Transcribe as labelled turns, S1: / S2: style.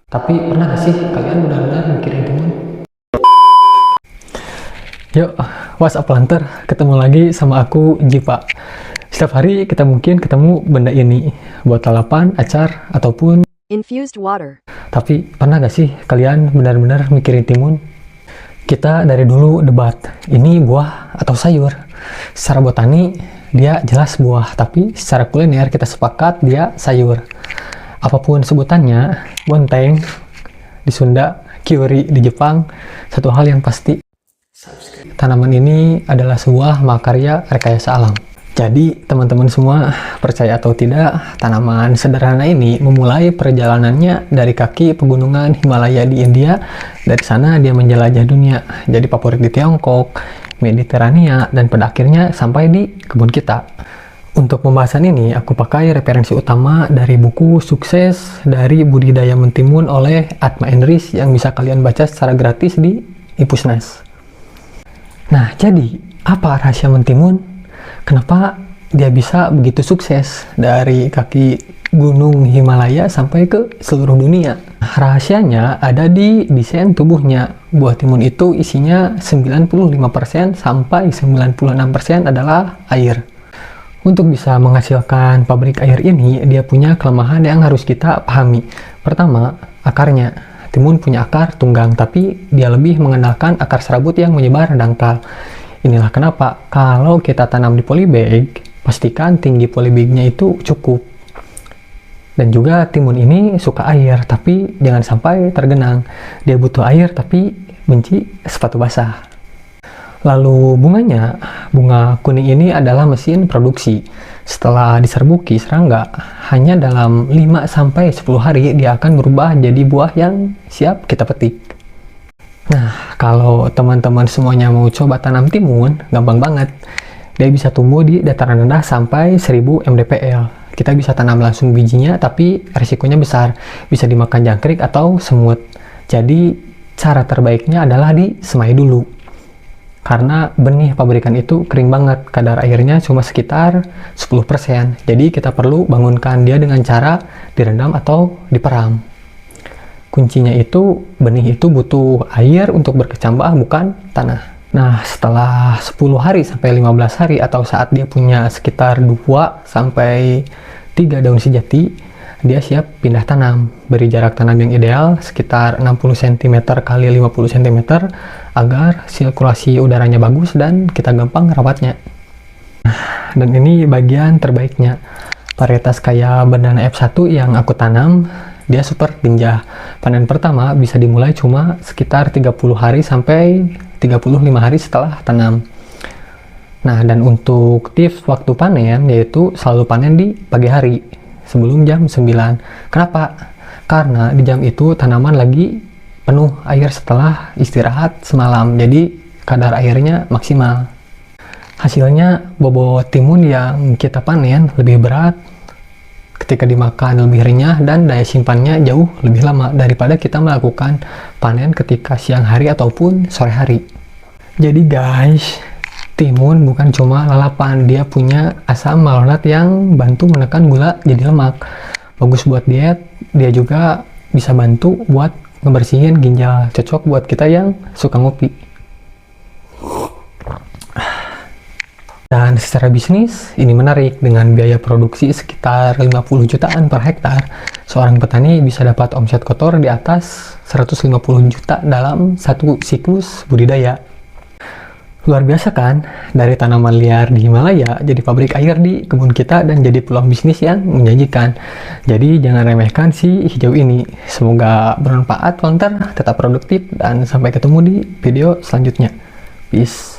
S1: Tapi pernah gak sih kalian benar-benar mikirin timun? Yuk, what's up Planter? Ketemu lagi sama aku, Jipa. Setiap hari kita mungkin ketemu benda ini, buat lalapan, acar, ataupun
S2: infused water.
S1: tapi pernah gak sih kalian benar-benar mikirin timun? Kita dari dulu debat, ini buah atau sayur? Secara botani, dia jelas buah, tapi secara kuliner kita sepakat dia sayur. Apapun sebutannya, bonteng di Sunda, kiori di Jepang, satu hal yang pasti, tanaman ini adalah sebuah mahakarya rekayasa alam. Jadi teman-teman semua, percaya atau tidak, tanaman sederhana ini memulai perjalanannya dari kaki pegunungan Himalaya di India. Dari sana dia menjelajah dunia, jadi favorit di Tiongkok, Mediterania, dan pada akhirnya sampai di kebun kita. Untuk pembahasan ini, aku pakai referensi utama dari buku Sukses dari Budidaya Mentimun oleh Atma Enris yang bisa kalian baca secara gratis di Ipusnas. Nah, jadi apa rahasia mentimun? Kenapa dia bisa begitu sukses dari kaki gunung Himalaya sampai ke seluruh dunia? Rahasianya ada di desain tubuhnya. Buah timun itu isinya 95% sampai 96% adalah air. Untuk bisa menghasilkan pabrik air ini, dia punya kelemahan yang harus kita pahami. Pertama, akarnya. Timun punya akar tunggang, tapi dia lebih mengandalkan akar serabut yang menyebar dangkal. Inilah kenapa kalau kita tanam di polybag, pastikan tinggi polybagnya itu cukup. Dan juga timun ini suka air, tapi jangan sampai tergenang. Dia butuh air, tapi benci sepatu basah. Lalu bunganya, bunga kuning ini adalah mesin produksi. Setelah diserbuki serangga, hanya dalam 5-10 hari dia akan berubah jadi buah yang siap kita petik. Nah, kalau teman-teman semuanya mau coba tanam timun, gampang banget. Dia bisa tumbuh di dataran rendah sampai 1000 mdpl. Kita bisa tanam langsung bijinya, tapi risikonya besar. Bisa dimakan jangkrik atau semut. Jadi, cara terbaiknya adalah disemai dulu. Karena benih pabrikan itu kering banget, kadar airnya cuma sekitar 10%. Jadi kita perlu bangunkan dia dengan cara direndam atau diperam. Kuncinya itu, benih itu butuh air untuk berkecambah, bukan tanah. Nah, setelah 10 hari sampai 15 hari atau saat dia punya sekitar 2-3 daun sejati, dia siap pindah tanam. Beri jarak tanam yang ideal sekitar 60 cm x 50 cm agar sirkulasi udaranya bagus dan kita gampang rawatnya. Dan ini bagian terbaiknya. Varietas kayak Bandana F1 yang aku tanam, dia super pinjah. Panen pertama bisa dimulai cuma sekitar 30 hari sampai 35 hari setelah tanam. Nah, dan untuk tips waktu panen, yaitu selalu panen di pagi hari sebelum jam 9. Kenapa? Karena di jam itu tanaman lagi penuh air setelah istirahat semalam, jadi kadar airnya maksimal. Hasilnya bobot timun yang kita panen lebih berat, ketika dimakan lebih renyah, dan daya simpannya jauh lebih lama daripada kita melakukan panen ketika siang hari ataupun sore hari. Jadi guys, timun bukan cuma lalapan, dia punya asam malonat yang bantu menekan gula jadi lemak. Bagus buat diet, dia juga bisa bantu buat ngebersihin ginjal, cocok buat kita yang suka ngopi. Dan secara bisnis, ini menarik. Dengan biaya produksi sekitar 50 jutaan per hektar, seorang petani bisa dapat omset kotor di atas 150 juta dalam satu siklus budidaya. Luar biasa kan? Dari tanaman liar di Himalaya, jadi pabrik air di kebun kita, dan jadi peluang bisnis yang menjanjikan. Jadi jangan remehkan si hijau ini. Semoga bermanfaat, Planter, tetap produktif, dan sampai ketemu di video selanjutnya. Peace.